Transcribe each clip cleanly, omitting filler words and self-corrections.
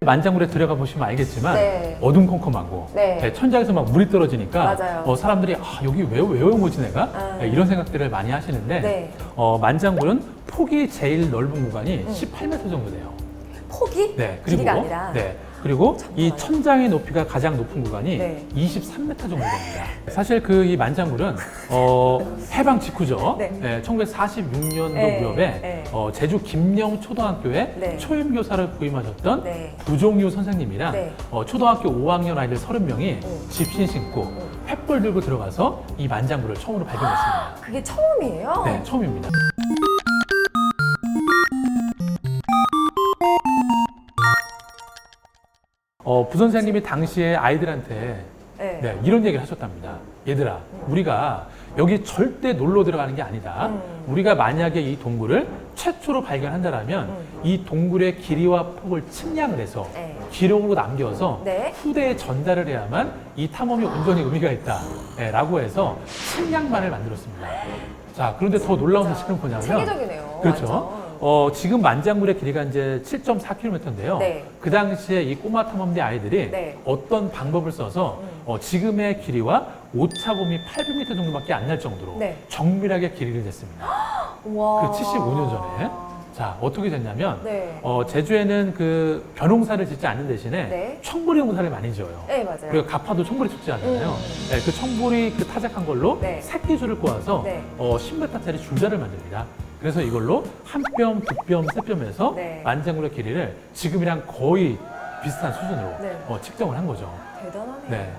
만장굴에 들어가 보시면 알겠지만 네. 어둠컴컴하고 네. 네, 천장에서 막 물이 떨어지니까 맞아요. 사람들이 여기 왜 온 거지 내가? 네, 이런 생각들을 많이 하시는데 네. 만장굴은 폭이 제일 넓은 구간이 18m 정도 돼요. 폭이? 네, 길이가 아니라? 네, 그리고 이 정말요? 천장의 높이가 가장 높은 구간이 네. 23m 정도 됩니다. 사실 이 만장굴은 해방 직후죠. 네. 1946년도 네. 무렵에 네. 제주 김영 초등학교에 네. 초임교사를 부임하셨던 네. 부종유 선생님이랑 네. 초등학교 5학년 아이들 30명이 오. 집신 신고 횃불 들고 들어가서 이 만장굴을 처음으로 발견했습니다. 그게 처음이에요? 네, 처음입니다. 부선생님이 당시에 아이들한테 네. 네, 이런 얘기를 하셨답니다. 얘들아, 우리가 여기 절대 놀러 들어가는 게 아니다. 우리가 만약에 이 동굴을 최초로 발견한다면 이 동굴의 길이와 폭을 측량을 해서 네. 기록으로 남겨서 네. 후대에 전달을 해야만 이 탐험이 온전히 의미가 있다. 네, 라고 해서 측량만을 만들었습니다. 자, 그런데 더 놀라운 사실은 뭐냐면 체계적이네요. 그렇죠. 완전. 지금 만장굴의 길이가 이제 7.4km인데요. 네. 그 당시에 이 꼬마 탐험대 아이들이 네. 어떤 방법을 써서 지금의 길이와 오차범위 800m 정도밖에 안 날 정도로 네. 정밀하게 길이를 쟀습니다. 와. 그 75년 전에. 자, 어떻게 됐냐면 네. 제주에는 그 벼농사를 짓지 않는 대신에 네. 청보리 농사를 많이 지어요. 네, 맞아요. 그리고 가파도 청보리 축제 하잖아요. 네, 그 청보리 그 타작한 걸로 네. 새끼줄을 꼬아서 네. 10m짜리 줄자를 만듭니다. 그래서 이걸로 한 뼘, 두 뼘, 세 뼘에서 네. 만장굴의 길이를 지금이랑 거의 비슷한 수준으로 네. 측정을 한 거죠. 대단하네요. 네.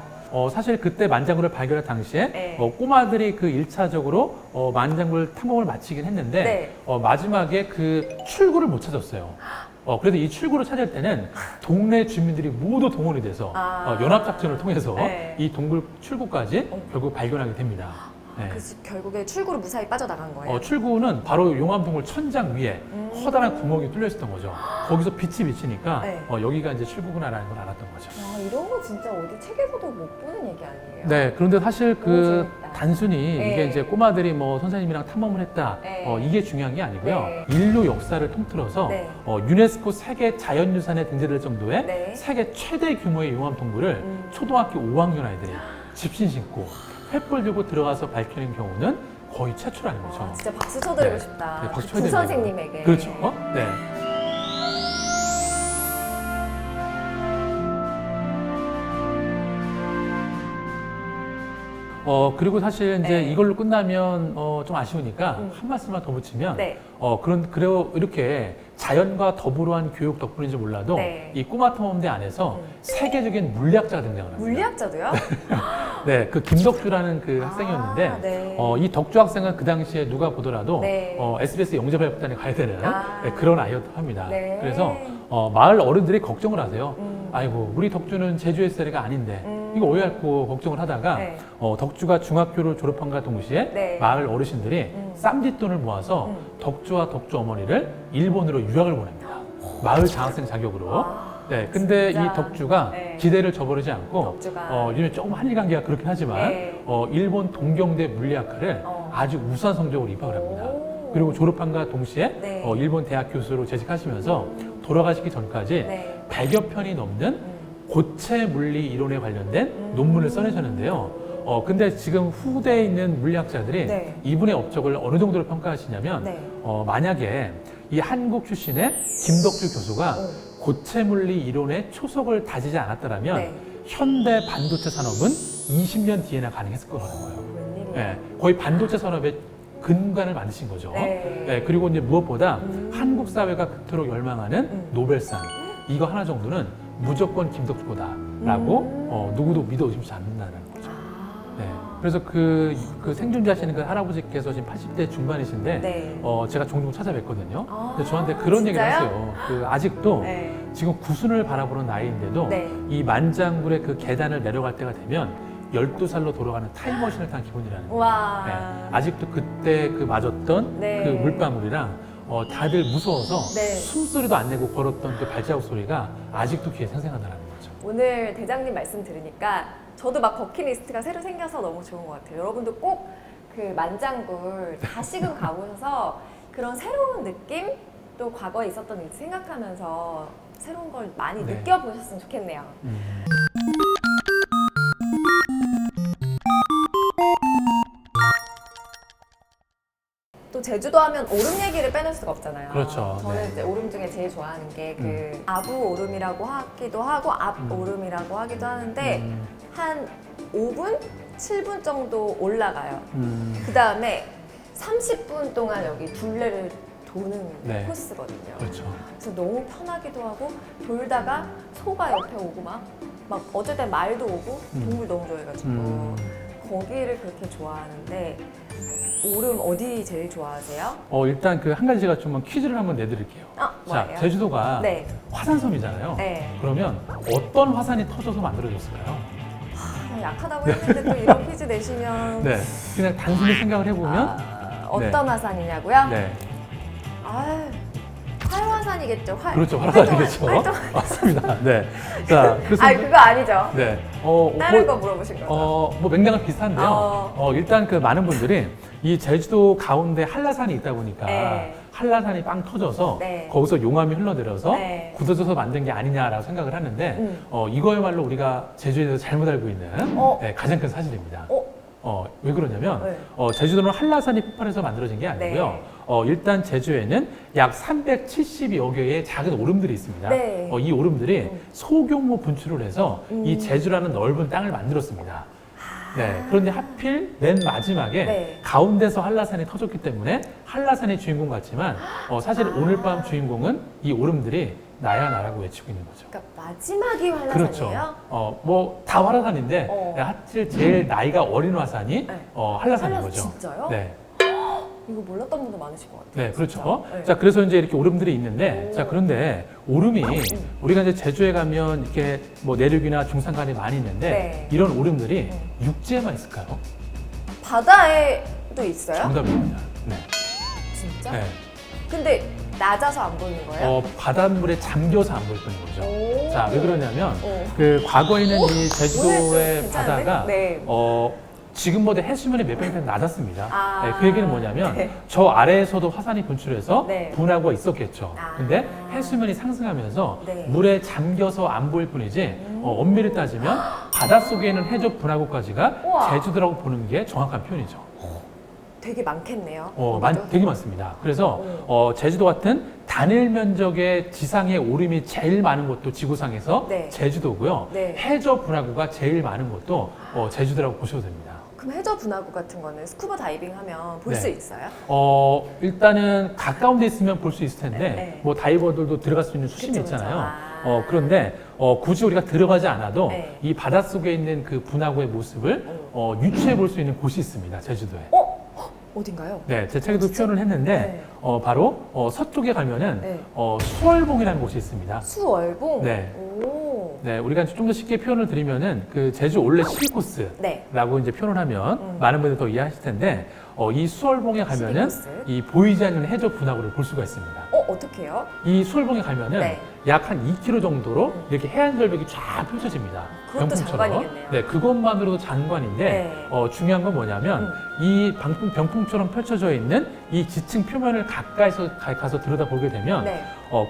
사실 그때 만장굴을 발견할 당시에 네. 꼬마들이 그 1차적으로 만장굴 탐험을 마치긴 했는데 네. 마지막에 그 출구를 못 찾았어요. 그래서 이 출구를 찾을 때는 동네 주민들이 모두 동원이 돼서 연합작전을 통해서 네. 이 동굴 출구까지 결국 발견하게 됩니다. 네. 그래서 결국에 출구로 무사히 빠져나간 거예요. 출구는 바로 용암동굴 천장 위에 커다란 구멍이 뚫려 있었던 거죠. 거기서 빛이 비치니까 네. 여기가 이제 출구구나라는 걸 알았던 거죠. 와, 이런 거 진짜 어디 책에서도 못 보는 얘기 아니에요? 네, 그런데 사실 너무 재밌다. 단순히 네. 이게 이제 꼬마들이 선생님이랑 탐험을 했다, 네. 이게 중요한 게 아니고요. 네. 인류 역사를 통틀어서 네. 유네스코 세계 자연유산에 등재될 정도의 네. 세계 최대 규모의 용암 동굴을 초등학교 5학년 아이들이 집신 신고 횃불 들고 들어가서 밝히는 경우는 거의 최초라는 거죠. 아, 진짜 박수 쳐드리고 네. 싶다. 네, 박수 그 쳐야 부 됩니다. 선생님에게. 그렇죠. 네. 그리고 사실 이제 네. 이걸로 끝나면 좀 아쉬우니까 한 말씀만 더 붙이면 네. 그래요 이렇게 자연과 더불어한 교육 덕분인지 몰라도 네. 이 꼬마 탐험대 안에서 세계적인 물리학자가 등장을 합니다. 물리학자도요? 네, 그 김덕주라는 그 학생이었는데 네. 이 덕주 학생은 그 당시에 누가 보더라도 네. SBS 영재발굴단에 가야 되는 아. 네, 그런 아이였다고 합니다. 네. 그래서 마을 어른들이 걱정을 하세요. 아이고 우리 덕주는 제주의 쌀이가 아닌데 이거 오해할고 걱정을 하다가 네. 덕주가 중학교를 졸업한과 동시에 네. 마을 어르신들이 쌈짓돈을 모아서 덕주와 덕주 어머니를 일본으로 유학을 보냅니다. 마을 장학생 자격으로. 네, 근데 진짜. 이 덕주가 네. 기대를 저버리지 않고 덕주가. 요즘 조금 한일 관계가 그렇긴 하지만 네. 일본 동경대 물리학과를 아주 우수한 성적으로 입학을 합니다. 그리고 졸업한과 동시에 네. 일본 대학 교수로 재직하시면서 돌아가시기 전까지 네. 100여 편이 넘는 고체 물리 이론에 관련된 논문을 써내셨는데요. 근데 지금 후대에 있는 물리학자들이 네. 이분의 업적을 어느 정도로 평가하시냐면 네. 만약에 이 한국 출신의 김덕주 교수가 고체 물리 이론의 초석을 다지지 않았더라면 네. 현대 반도체 산업은 20년 뒤에나 가능했을 거라는 거예요. 웬일이야. 네, 거의 반도체 산업의 근간을 만드신 거죠. 네. 네, 그리고 이제 무엇보다 한국 사회가 그토록 열망하는 노벨상 이거 하나 정도는 무조건 김덕주거다라고 누구도 믿어 의심치 않는다는 거죠. 네, 그래서 그 생존자시는 그 할아버지께서 지금 80대 중반이신데 네. 제가 종종 찾아뵙거든요. 아, 근데 저한테 그런 얘기를 진짜요? 하세요. 아직도 네. 지금 구순을 바라보는 나이인데도 네. 이 만장굴의 그 계단을 내려갈 때가 되면 12살로 돌아가는 타임머신을 탄 기분이라는 거예요. 와. 네, 아직도 그때 그 맞았던 네. 그 물방울이랑 다들 무서워서 네. 숨소리도 안 내고 걸었던 그 발자국 소리가 아직도 귀에 생생하다는 거죠. 오늘 대장님 말씀 들으니까 저도 막 버킷리스트가 새로 생겨서 너무 좋은 것 같아요. 여러분도 꼭 그 만장굴 다시금 가보셔서 그 그런 새로운 느낌, 또 과거에 있었던 일 생각하면서 새로운 걸 많이 네. 느껴보셨으면 좋겠네요. 또 제주도 하면 오름 얘기를 빼놓을 수가 없잖아요. 그렇죠. 저는 네. 이제 오름 중에 제일 좋아하는 게 그 아부 오름이라고 하기도 하고 앞 오름이라고 하기도 하는데 한 5분, 7분 정도 올라가요. 그 다음에 30분 동안 여기 둘레를 도는 네. 코스거든요. 그렇죠. 그래서 너무 편하기도 하고 돌다가 소가 옆에 오고 막 어쩔 땐 말도 오고 동물 너무 좋아해가지고 거기를 그렇게 좋아하는데 오름 어디 제일 좋아하세요? 일단 그 한 가지 제가 좀 퀴즈를 한번 내드릴게요. 아, 자, 뭐예요? 제주도가 네. 화산섬이잖아요. 네. 그러면 어떤 화산이 터져서 만들어졌을까요? 그냥 약하다고 했는데 또 이런 퀴즈 내시면 네, 그냥 단순히 생각을 해보면 어떤 화산이냐고요? 네, 아유, 활화산이겠죠. 그렇죠, 화산이겠죠. 맞습니다. 네, 자, 그래서 아, 그거 아니죠. 네, 다른 거 물어보신 거죠? 뭐 맥락은 비슷한데요. 일단 그 많은 분들이 이 제주도 가운데 한라산이 있다 보니까 네. 한라산이 빵 터져서 네. 거기서 용암이 흘러내려서 네. 굳어져서 만든 게 아니냐라고 생각을 하는데 이거야말로 우리가 제주에 대해서 잘못 알고 있는 네, 가장 큰 사실입니다. 왜 그러냐면 네. 제주도는 한라산이 폭발해서 만들어진 게 아니고요. 네. 일단 제주에는 약 370여 개의 작은 오름들이 있습니다. 네. 이 오름들이 소규모 분출을 해서 이 제주라는 넓은 땅을 만들었습니다. 네, 그런데 하필 맨 마지막에 네. 가운데서 한라산이 터졌기 때문에 한라산이 주인공 같지만 사실 오늘 밤 주인공은 이 오름들이 나야 나라고 외치고 있는 거죠. 그러니까 마지막이 활화산이에요? 그렇죠. 뭐 다 활화산인데 하필 제일 나이가 어린 화산이 네. 한라산인 한라산 거죠. 진짜요? 네. 이거 몰랐던 분도 많으실 것 같아요. 네, 그렇죠. 진짜. 네. 자, 그래서 이제 이렇게 오름들이 있는데, 오. 자, 그런데 오름이 우리가 이제 제주에 가면 이렇게 뭐 내륙이나 중산간에 많이 있는데, 네. 이런 오름들이 육지에만 있을까요? 바다에도 있어요? 정답입니다. 네. 진짜? 네. 근데 낮아서 안 보이는 거예요? 바닷물에 잠겨서 안 보일 뿐인 거죠. 오. 자, 왜 그러냐면, 오. 그 과거에는 이 오늘 제주도의 좀 바다가, 괜찮은데? 네. 지금보다 해수면이 몇 배가 낮았습니다. 아. 네, 그 얘기는 뭐냐면 네. 저 아래에서도 화산이 분출해서 네. 분화구가 있었겠죠. 아. 근데 해수면이 상승하면서 네. 물에 잠겨서 안 보일 뿐이지 엄밀히 따지면 바닷속에 있는 해저 분화구까지가 우와. 제주도라고 보는 게 정확한 표현이죠. 되게 많겠네요. 되게 많습니다. 그래서 제주도 같은 단일 면적의 지상의 오름이 제일 많은 곳도 지구상에서 네. 제주도고요. 네. 해저 분화구가 제일 많은 곳도 제주도라고 보셔도 됩니다. 그럼 해저 분화구 같은 거는 스쿠버 다이빙 하면 볼 네. 수 있어요? 일단은 가까운 데 있으면 볼 수 있을 텐데, 네. 뭐 다이버들도 들어갈 수 있는 수심이 그쵸, 그쵸. 있잖아요. 아. 그런데 굳이 우리가 들어가지 않아도 네. 이 바닷속에 있는 그 분화구의 모습을 유추해 볼 수 있는 곳이 있습니다, 제주도에. 어딘가요? 네, 제 책에도 진짜? 표현을 했는데, 네. 바로 서쪽에 가면은 네. 수월봉이라는 곳이 있습니다. 수월봉? 네. 오. 네, 우리가 좀 더 쉽게 표현을 드리면은 그 제주 올레 12코스. 네. 라고 이제 표현을 하면 많은 분들이 더 이해하실 텐데 이 수월봉에 가면은 12코스? 이 보이지 않는 해저 분화구를 볼 수가 있습니다. 어떻게 해요? 이 수월봉에 가면은 네. 약 한 2km 정도로 이렇게 해안 절벽이 쫙 펼쳐집니다. 그것도 장관이겠네요. 네, 그것만으로도 장관인데 네. 중요한 건 뭐냐면 이 병풍처럼 펼쳐져 있는 이 지층 표면을 가까이서 가서 들여다보게 되면 네.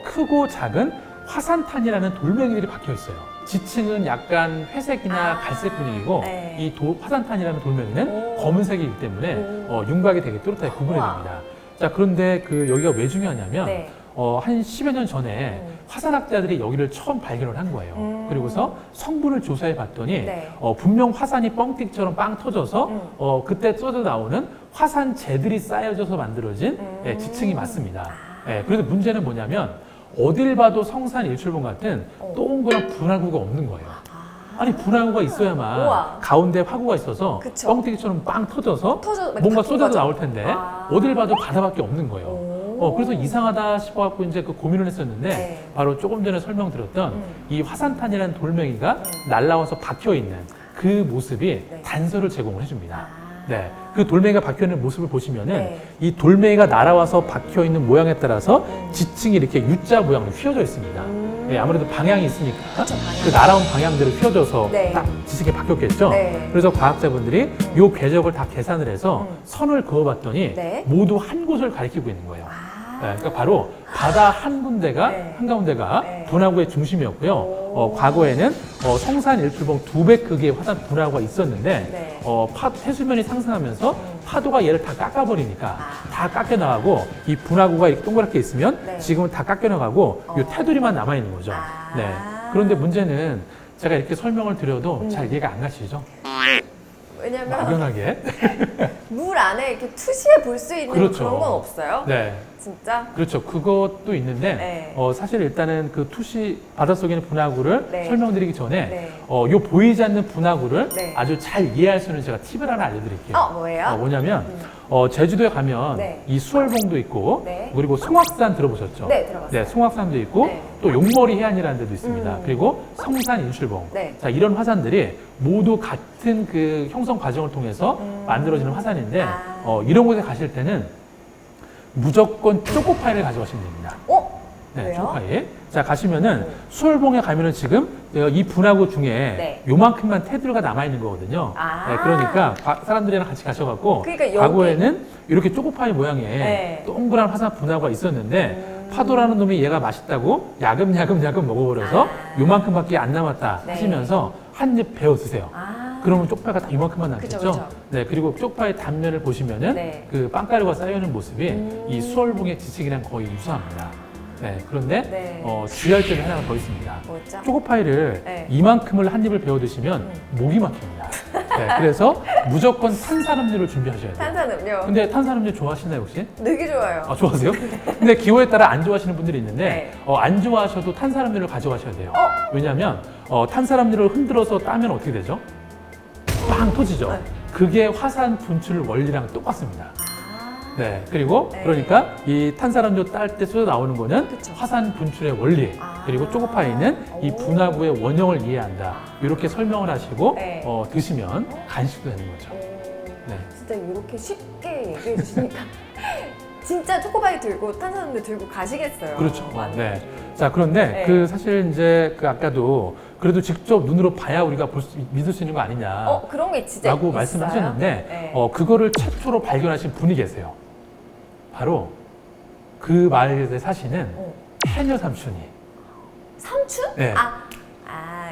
크고 작은 화산탄이라는 돌멩이들이 박혀 있어요. 지층은 약간 회색이나 갈색 분위기고 네. 이 화산탄이라는 돌멩이는 오. 검은색이기 때문에 윤곽이 되게 또렷하게 구분이 우와. 됩니다. 자, 그런데 여기가 왜 중요하냐면 네. 한 10여 년 전에 화산학자들이 여기를 처음 발견을 한 거예요. 그리고서 성분을 조사해 봤더니 네. 분명 화산이 뻥튀기처럼 빵 터져서 그때 쏟아 나오는 화산재들이 쌓여져서 만들어진 지층이 맞습니다. 그런데 문제는 뭐냐면 어딜 봐도 성산 일출봉 같은 동그란 분화구가 없는 거예요. 아니 분화구가 있어야만 우와. 가운데 화구가 있어서 그쵸. 뻥튀기처럼 빵 터져서 막 뭔가 바뀐 쏟아져 거죠? 나올 텐데 어딜 봐도 바다밖에 없는 거예요. 그래서 이상하다 싶어갖고 이제 그 고민을 했었는데 네. 바로 조금 전에 설명드렸던 이 화산탄이라는 돌멩이가 날라와서 박혀 있는 그 모습이 네. 단서를 제공을 해줍니다. 네, 그 돌멩이가 박혀 있는 모습을 보시면은 네. 이 돌멩이가 날아와서 박혀 있는 모양에 따라서 지층이 이렇게 U자 모양으로 휘어져 있습니다. 네, 아무래도 방향이 있으니까 그쵸, 방향. 그 날아온 방향대로 휘어져서 네. 딱 지층에 박혔겠죠. 네. 그래서 과학자분들이 이 궤적을 다 계산을 해서 선을 그어봤더니 네. 모두 한 곳을 가리키고 있는 거예요. 그러니까 바로 바다 한 군데가 네. 한가운데가 네. 분화구의 중심이었고요. 과거에는 성산 일출봉 2배 크기의 화산 분화구가 있었는데 네. 해수면이 상승하면서 파도가 얘를 다 깎아버리니까 아. 다 깎여나가고 이 분화구가 이렇게 동그랗게 있으면 네. 지금은 다 깎여나가고 이 테두리만 남아있는 거죠. 아. 네. 그런데 문제는 제가 이렇게 설명을 드려도 잘 이해가 안 가시죠? 왜냐면 막연하게. 물 안에 이렇게 투시해 볼 수 있는 그렇죠. 그런 건 없어요? 네. 진짜? 그렇죠. 그것도 있는데, 네. 사실 일단은 그 투시, 바닷속에 있는 분화구를 네. 설명드리기 전에, 네. 요 보이지 않는 분화구를 네. 아주 잘 이해할 수 있는 제가 팁을 하나 알려드릴게요. 뭐예요? 뭐냐면, 제주도에 가면 네. 이 수월봉도 있고, 네. 그리고 송악산 들어보셨죠? 네, 들어봤어요. 네, 송악산도 있고, 네. 또 용머리 해안이라는 데도 있습니다. 그리고 성산 인출봉. 네. 자, 이런 화산들이 모두 같은 그 형성 과정을 통해서 만들어지는 화산인데, 아. 이런 곳에 가실 때는 무조건 초코파이를 가져가시면 됩니다. 네, 왜요? 초코파이. 자, 가시면은 수월봉에 가면은 지금 이 분화구 중에 네. 요만큼만 테두리가 남아있는 거거든요. 아. 네, 그러니까 사람들이랑 같이 가셔갖고 그러니까 여기- 과거에는 이렇게 초코파이 모양의 네. 동그란 화산 분화구가 있었는데 파도라는 놈이 얘가 맛있다고 야금야금 먹어버려서 아. 요만큼밖에 안 남았다 네. 하시면서 한 입 베어 드세요. 아. 그러면 쪽파가 다 이만큼만 남겠죠? 그쵸, 그쵸. 네, 그리고 쪽파의 단면을 보시면은 네. 그 빵가루가 쌓여있는 모습이 이 수월봉의 지층이랑 거의 유사합니다. 네, 그런데 네. 주의할 점이 하나가 더 있습니다. 뭐였죠? 초코파이를 네. 이만큼을 한 입을 베어 드시면 목이 막힙니다. 네, 그래서 무조건 탄산음료를 준비하셔야 돼요. 탄산음료. 근데 탄산음료 좋아하시나요 혹시? 되게 좋아요. 아, 좋아하세요? 근데 기호에 따라 안 좋아하시는 분들이 있는데 네. 안 좋아하셔도 탄산음료를 가져가셔야 돼요. 어? 왜냐하면 탄산음료를 흔들어서 따면 어떻게 되죠? 빵 터지죠. 네. 그게 화산 분출 원리랑 똑같습니다. 아. 네, 그리고 네. 그러니까 이 탄산음료 딸 때 쏟아 나오는 거는 그쵸. 화산 분출의 원리, 아. 그리고 초코파이는 이 오. 분화구의 원형을 이해한다. 이렇게 설명을 하시고 네. 드시면 간식도 되는 거죠. 네. 진짜 이렇게 쉽게 얘기해 주시니까 진짜 초코바이 들고 탄산음료 들고 가시겠어요. 그렇죠. 많은 네. 분들이. 자, 그런데 네. 그 사실 이제 그 아까도 그래도 직접 눈으로 봐야 우리가 믿을 수 있는 거 아니냐. 그런 게 진짜 라고 있어요? 말씀하셨는데 네. 그거를 최초로 발견하신 분이 계세요. 바로 그 마을에 사시는 어. 해녀 삼촌이. 삼촌? 네.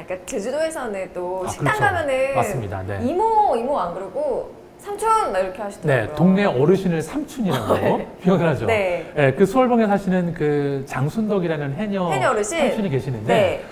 그러니까 제주도에서는 또 아, 식당 그렇죠. 가면은 맞습니다. 네. 이모 안 그러고 삼촌 막 이렇게 하시더라고요. 네, 동네 어르신을 삼촌이라고 표현을 하죠. 네. 네, 그 수월봉에 사시는 그 장순덕이라는 해녀 어르신? 삼촌이 계시는데 네.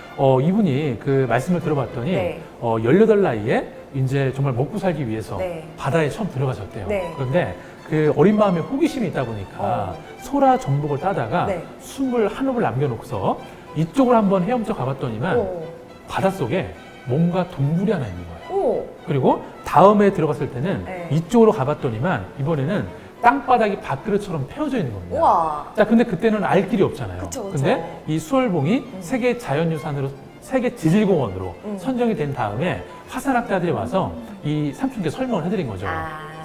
이분이 그 말씀을 들어봤더니 네. 18 나이에 이제 정말 먹고 살기 위해서 네. 바다에 처음 들어가셨대요. 네. 그런데 그 어린 마음에 호기심이 있다 보니까 소라 전복을 따다가 네. 숨을 한 흡을 남겨놓고서 이쪽을 한번 헤엄쳐 가봤더니만 오. 바닷속에 뭔가 동물이 하나 있는 거예요. 오. 그리고 다음에 들어갔을 때는 네. 이쪽으로 가봤더니만 이번에는 땅바닥이 밥그릇처럼 펴져 있는 겁니다. 우와. 자, 근데 그때는 알 길이 없잖아요. 그쵸, 그쵸. 근데 이 수월봉이 세계 자연유산으로 세계 지질공원으로 선정이 된 다음에 화산학자들이 와서 이 삼촌께 설명을 해드린 거죠.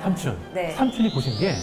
삼촌. 네. 삼촌이 보신 게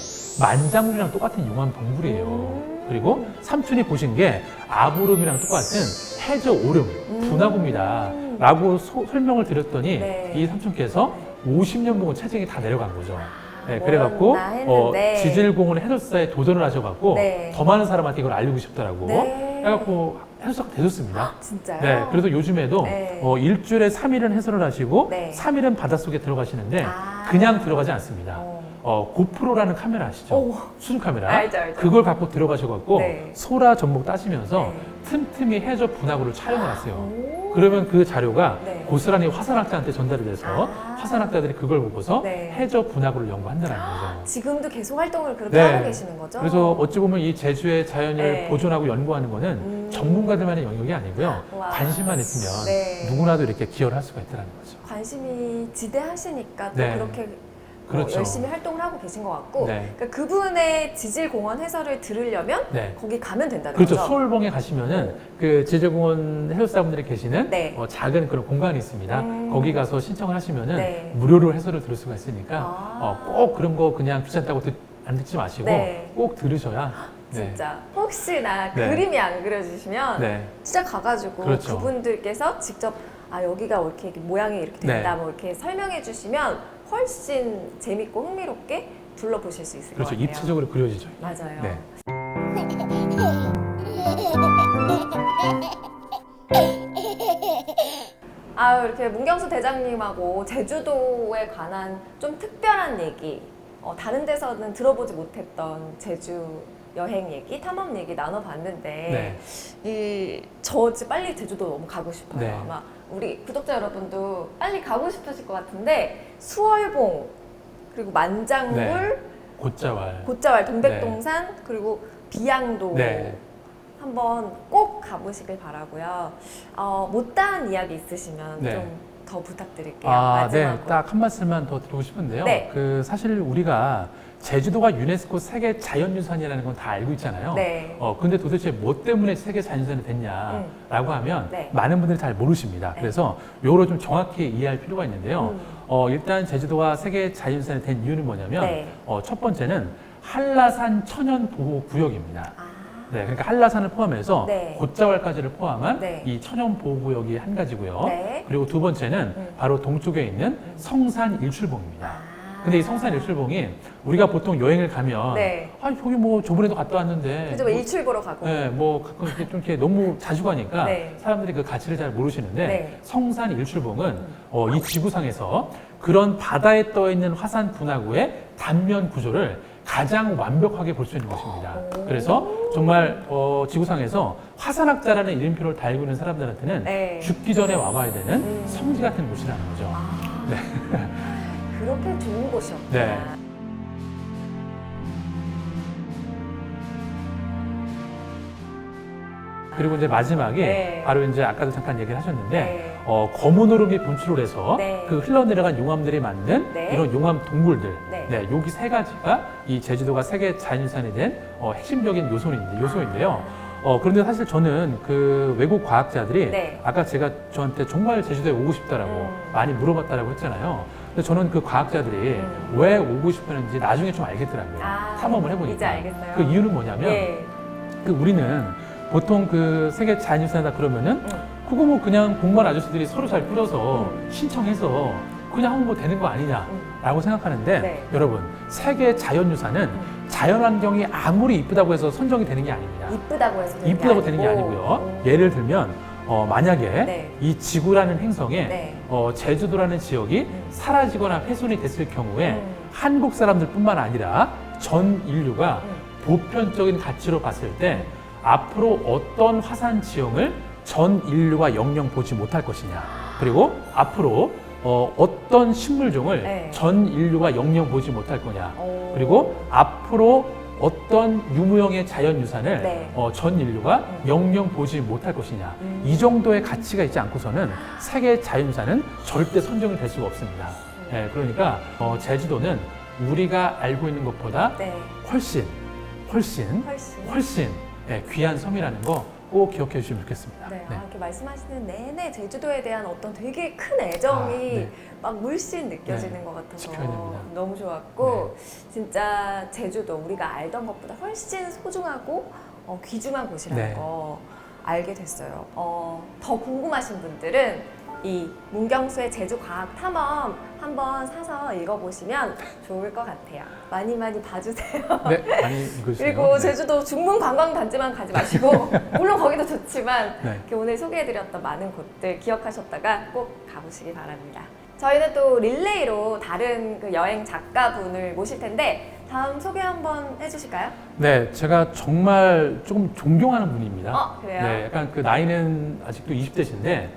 만장굴이랑 똑같은 용암 동굴이에요. 그리고 삼촌이 보신 게 아부름이랑 똑같은 해저 오름, 분화구입니다. 라고 설명을 드렸더니 네. 이 삼촌께서 50년 먹은 체중이 다 내려간 거죠. 네, 뭘 그래갖고 나 했는데. 지질공원 해설사에 도전을 하셔갖고 네. 더 많은 사람한테 이걸 알리고 싶더라고. 네. 해갖고 해설사가 되셨습니다. 진짜요? 네, 그래서 요즘에도 네. 일주일에 3일은 해설을 하시고 네. 3일은 바닷속에 들어가시는데 아. 그냥 들어가지 않습니다. 어. 고프로라는 카메라 아시죠? 오. 수중 카메라. 알죠, 알죠. 그걸 갖고 들어가셔갖고 네. 소라 전복 따시면서 네. 틈틈이 해저 분화구를 촬영을 하세요. 오. 그러면 그 자료가 네. 고스란히 화산학자한테 전달이 돼서 아. 화산학자들이 그걸 보고서 네. 해저 분화구를 연구한다는 거죠. 지금도 계속 활동을 그렇게 네. 하고 계시는 거죠? 그래서 어찌 보면 이 제주의 자연을 네. 보존하고 연구하는 거는 전문가들만의 영역이 아니고요. 와. 관심만 있으면 네. 누구나도 이렇게 기여를 할 수가 있다는 거죠. 관심이 지대하시니까 또 네. 그렇게 그렇죠. 열심히 활동을 하고 계신 것 같고 네. 그러니까 그분의 지질공원 해설을 들으려면 네. 거기 가면 된다는 그렇죠. 거죠? 수월봉에 가시면은 그 제주공원 해설사분들이 계시는 네. 작은 그런 공간이 있습니다. 거기 가서 신청을 하시면은 네. 무료로 해설을 들을 수가 있으니까 아. 꼭 그런 거 그냥 귀찮다고 안 듣지 마시고 네. 꼭 들으셔야. 네. 진짜 혹시나 네. 그림이 안 그려지시면 네. 진짜 가가지고 그렇죠. 그분들께서 직접 여기가 이렇게 모양이 이렇게 된다 네. 뭐 이렇게 설명해 주시면 훨씬 재밌고 흥미롭게 둘러보실 수 있을 그렇죠. 것 같아요. 입체적으로 그려지죠. 맞아요. 네. 아, 이렇게 문경수 대장님하고 제주도에 관한 좀 특별한 얘기, 다른 데서는 들어보지 못했던 제주 여행 얘기, 탐험 얘기 나눠봤는데, 저 진짜 빨리 제주도 너무 가고 싶어요. 네. 아마 우리 구독자 여러분도 빨리 가고 싶으실 것 같은데, 수월봉, 그리고 만장굴, 네. 곶자왈. 곶자왈, 동백동산, 그리고 비양도. 네. 한번 꼭 가보시길 바라고요. 못다한 이야기 있으시면 네. 좀 더 부탁드릴게요. 아, 네. 마지막으로. 딱 한 말씀만 더 드리고 싶은데요. 네. 사실 우리가 제주도가 유네스코 세계 자연유산이라는 건 다 알고 있잖아요. 네. 근데 도대체 뭐 때문에 세계 자연유산이 됐냐라고 하면 네. 많은 분들이 잘 모르십니다. 네. 그래서 요거를 좀 정확히 이해할 필요가 있는데요. 일단 제주도가 세계 자연유산이 된 이유는 뭐냐면 네. 첫 번째는 한라산 천연보호구역입니다. 네, 그러니까 한라산을 포함해서 네. 곶자왈까지를 포함한 네. 이 천연보호구역이 한 가지고요. 네. 그리고 두 번째는 바로 동쪽에 있는 성산 일출봉입니다. 근데 이 성산 일출봉이 우리가 보통 여행을 가면 네. 아, 여기 뭐 저번에도 갔다 왔는데 그죠? 일출 보러 가고. 네, 뭐 가끔 이렇게 좀 이렇게 너무 자주 가니까 네. 사람들이 그 가치를 잘 모르시는데 네. 성산 일출봉은 이 지구상에서 그런 바다에 떠 있는 화산 분화구의 단면 구조를 가장 완벽하게 볼 수 있는 것입니다. 그래서 정말 지구상에서 화산학자라는 이름표를 달고 있는 사람들한테는 네. 죽기 전에 와봐야 되는 성지 같은 곳이라는 거죠. 네. 그렇게 좋은 곳이었구나. 네. 그리고 이제 마지막에 네. 바로 이제 아까도 잠깐 얘기를 하셨는데 네. 검은 얼음이 분출을 해서 네. 그 흘러내려간 용암들이 만든 네. 이런 용암 동굴들. 네. 여기 세 가지가 이 제주도가 세계 자연유산이 된 핵심적인 요소인데요. 그런데 사실 저는 그 외국 과학자들이 네. 아까 제가 저한테 정말 제주도에 오고 싶다라고 많이 물어봤다라고 했잖아요. 근데 저는 그 과학자들이 왜 오고 싶었는지 나중에 좀 알겠더라고요. 탐험을 해보니까. 이제 알겠어요. 그 이유는 뭐냐면 예. 그 우리는 보통 그 세계 자연유산이다 그러면은 그거 뭐 그냥 공무원 아저씨들이 서로 잘 뿌려서 신청해서 그냥 하면 뭐 되는 거 아니냐라고 생각하는데 네. 여러분 세계 자연유산은 자연환경이 아무리 이쁘다고 해서 선정이 되는 게 아닙니다. 이쁘다고 해서 되는 이쁘다고 되는 게 아니고요. 예를 들면 만약에 네. 이 지구라는 행성에 네. 제주도라는 지역이 사라지거나 훼손이 됐을 경우에 한국 사람들뿐만 아니라 전 인류가 보편적인 가치로 봤을 때 앞으로 어떤 화산 지형을 전 인류가 영영 보지 못할 것이냐, 그리고 앞으로 어떤 식물종을 네. 전 인류가 영영 보지 못할 거냐, 오. 그리고 앞으로 어떤 유무형의 자연유산을 네. 전 인류가 영영 보지 못할 것이냐, 이 정도의 가치가 있지 않고서는 세계 자연유산은 절대 선정이 될 수가 없습니다. 그러니까 제주도는 우리가 알고 있는 것보다 네. 훨씬 귀한 섬이라는 거 꼭 기억해 주시면 좋겠습니다. 네, 네. 이렇게 말씀하시는 내내 제주도에 대한 어떤 되게 큰 애정이 네. 막 물씬 느껴지는 네. 것 같아서 지켜야 됩니다. 너무 좋았고 진짜 제주도 우리가 알던 것보다 훨씬 소중하고 귀중한 곳이라는 네. 거 알게 됐어요. 더 궁금하신 분들은 이 문경수의 제주과학탐험 한번 사서 읽어보시면 좋을 것 같아요. 많이 봐주세요. 네, 많이 읽으세요. 그리고 네. 제주도 중문 관광단지만 가지 마시고 물론 거기도 좋지만 네. 이렇게 오늘 소개해드렸던 많은 곳들 기억하셨다가 꼭 가보시기 바랍니다. 저희는 또 릴레이로 다른 그 여행 작가분을 모실 텐데 다음 소개 한번 해주실까요? 네, 제가 정말 조금 존경하는 분입니다. 그래요? 네, 약간 그 나이는 아직도 20대신데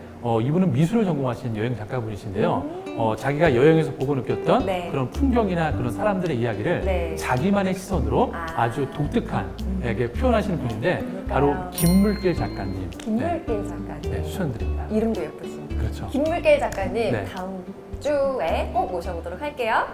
이분은 미술을 전공하신 여행 작가분이신데요. 자기가 여행에서 보고 느꼈던 네. 그런 풍경이나 그런 사람들의 이야기를 네. 자기만의 시선으로 아주 독특한 이렇게 표현하시는 분인데 바로 김물길 작가님. 김물길 작가님. 네, 추천드립니다. 이름도 예쁘신 그렇죠. 김물길 작가님 네. 다음 주에 꼭 모셔보도록 할게요.